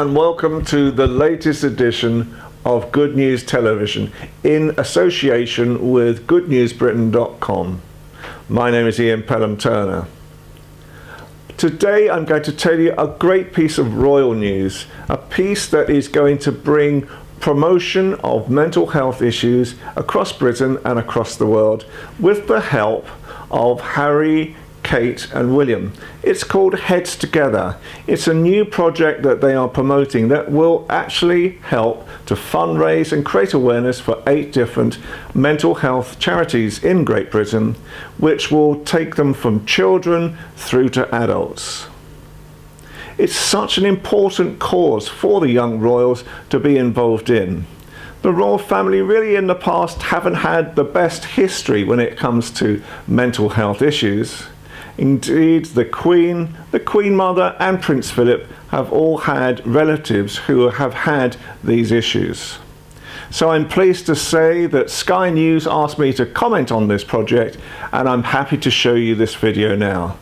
and welcome to the latest edition of Good News Television in association with goodnewsbritain.com. My name is Ian Pelham Turner. Today I'm going to tell you a great piece of royal news, a piece that is going to bring promotion of mental health issues across Britain and across the world with the help of Harry, Kate and William. It's called Heads Together. It's a new project that they are promoting that will actually help to fundraise and create awareness for 8 different mental health charities in Great Britain, which will take them from children through to adults. It's such an important cause for the young royals to be involved in. The royal family really in the past haven't had the best history when it comes to mental health issues. Indeed, the Queen Mother and Prince Philip have all had relatives who have had these issues. So I'm pleased to say that Sky News asked me to comment on this project, and I'm happy to show you this video now.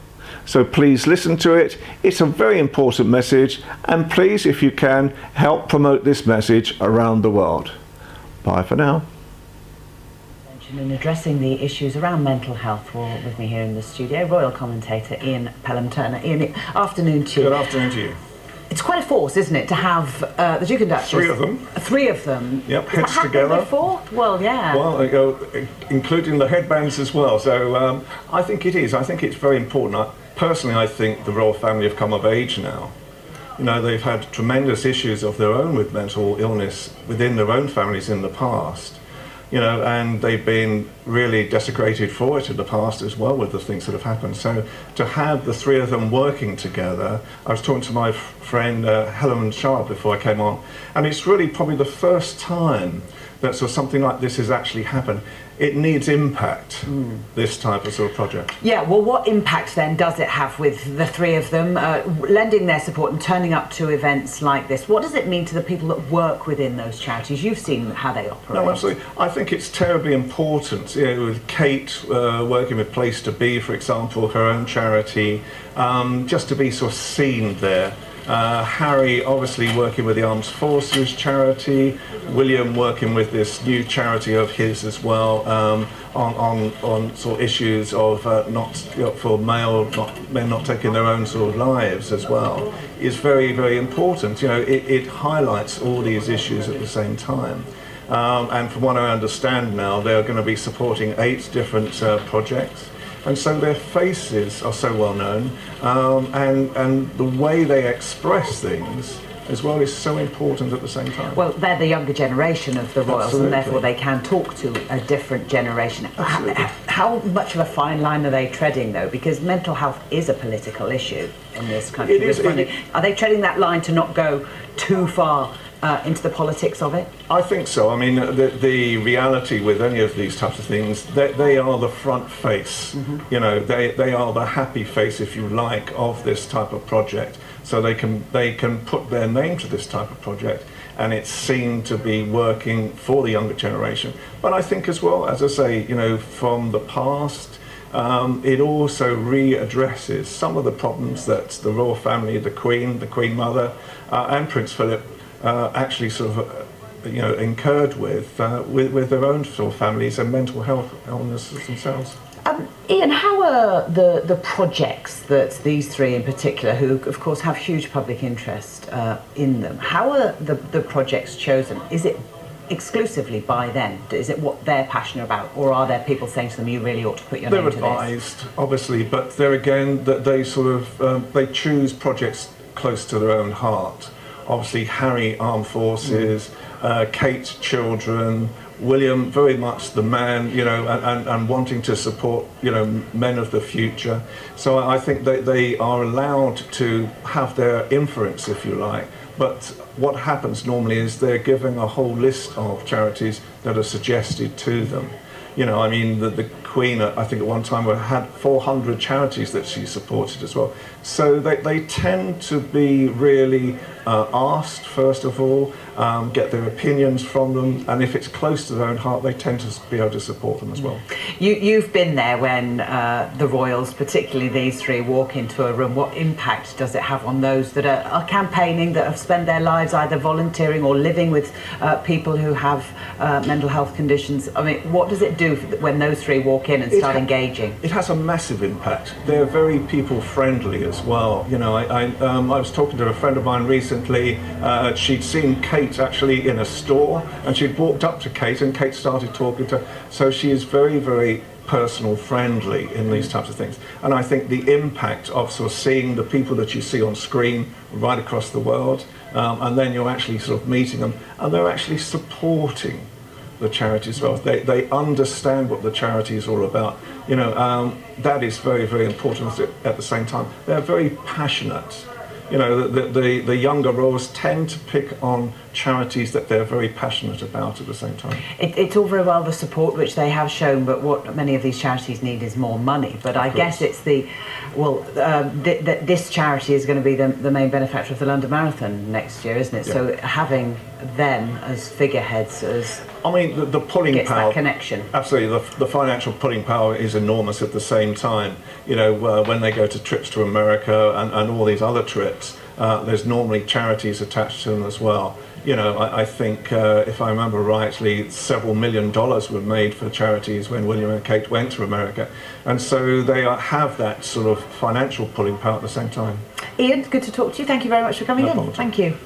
So please listen to it. It's a very important message, and please, if you can, help promote this message around the world. Bye for now. In addressing the issues around mental health, with me here in the studio, royal commentator Ian Pelham Turner. Ian, afternoon to you. Good afternoon to you. It's quite a force, isn't it, to have the Duke and Duchess? 3 of them. 3 of them. Yep, Has heads that together. happened before? Well, yeah. Well, including the headbands as well. So I think it is. I think it's very important. Personally, I think the royal family have come of age now. You know, they've had tremendous issues of their own with mental illness within their own families in the past. You know, and they've been really desecrated for it in the past as well with the things that have happened. So to have the 3 of them working together, I was talking to my friend Helen Sharp before I came on, and it's really probably the first time that something like this has actually happened. It needs impact, this type of sort of project. Yeah, well, what impact then does it have with the 3 of them lending their support and turning up to events like this? What does it mean to the people that work within those charities? You've seen how they operate. No, absolutely. I think it's terribly important. You know, with Kate working with Place to Be, for example, her own charity, just to be sort of seen there. Harry obviously working with the Armed Forces charity, William working with this new charity of his as well, on sort of issues of for men not taking their own sort of lives as well, is very, very important. You know, it highlights all these issues at the same time. And from what I understand now, they're going to be supporting 8 different projects. And so their faces are so well known, and the way they express things as well is so important at the same time. Well, they're the younger generation of the royals, Absolutely. and therefore they can talk to a different generation. How much of a fine line are they treading, though? Because mental health is a political issue in this country. It is. Are they treading that line to not go too far into the politics of it? I think so. I mean, the reality with any of these types of things, they are the front face. You know, they are the happy face, if you like, of this type of project. So they can put their name to this type of project, and it's seen to be working for the younger generation. But I think as well, as I say, you know, from the past, it also readdresses some of the problems that the royal family, the Queen Mother, and Prince Philip actually sort of incurred with their own sort of families and mental health illnesses themselves. Ian, how are the projects that these 3 in particular, who of course have huge public interest in them, how are the projects chosen? Is it exclusively by them? Is it what they're passionate about, or are there people saying to them, you really ought to put your name to this? They're advised, obviously, but there again, that they sort of they choose projects close to their own heart. Obviously, Harry, Armed Forces, Kate, children, William, very much the man, you know, and wanting to support, you know, men of the future. So I think that they are allowed to have their influence, if you like. But what happens normally is they're given a whole list of charities that are suggested to them. You know, I mean, the Queen, I think at one time, had 400 charities that she supported as well. So they tend to be really asked, first of all, get their opinions from them, and if it's close to their own heart, they tend to be able to support them as well. You've been there when the royals, particularly these three, walk into a room. What impact does it have on those that are campaigning, that have spent their lives either volunteering or living with people who have mental health conditions? I mean, what does it do when those three walk in and start engaging? It has a massive impact. They're very people-friendly as well. You know, I was talking to a friend of mine recently. She'd seen Kate actually in a store, and she'd walked up to Kate, and Kate started talking to her. So she is very, very personal friendly in these types of things. And I think the impact of sort of seeing the people that you see on screen right across the world, and then you're actually sort of meeting them, and they're actually supporting the charity as well. They understand what the charity is all about. You know, that is very, very important. At the same time, they're very passionate. You know, the younger royals tend to pick on charities that they're very passionate about at the same time. It's all very well the support which they have shown, but what many of these charities need is more money. But I guess it's this charity is going to be the main benefactor of the London Marathon next year, isn't it? Yeah. So having them as figureheads, I mean, the pulling gets power, that connection. Absolutely, the financial pulling power is enormous at the same time. You know, when they go to trips to America and all these other trips, there's normally charities attached to them as well. You know, I think, if I remember rightly, several $1 million were made for charities when William and Kate went to America. And so they have that sort of financial pulling power at the same time. Ian, good to talk to you. Thank you very much for coming in. No problem. Thank you.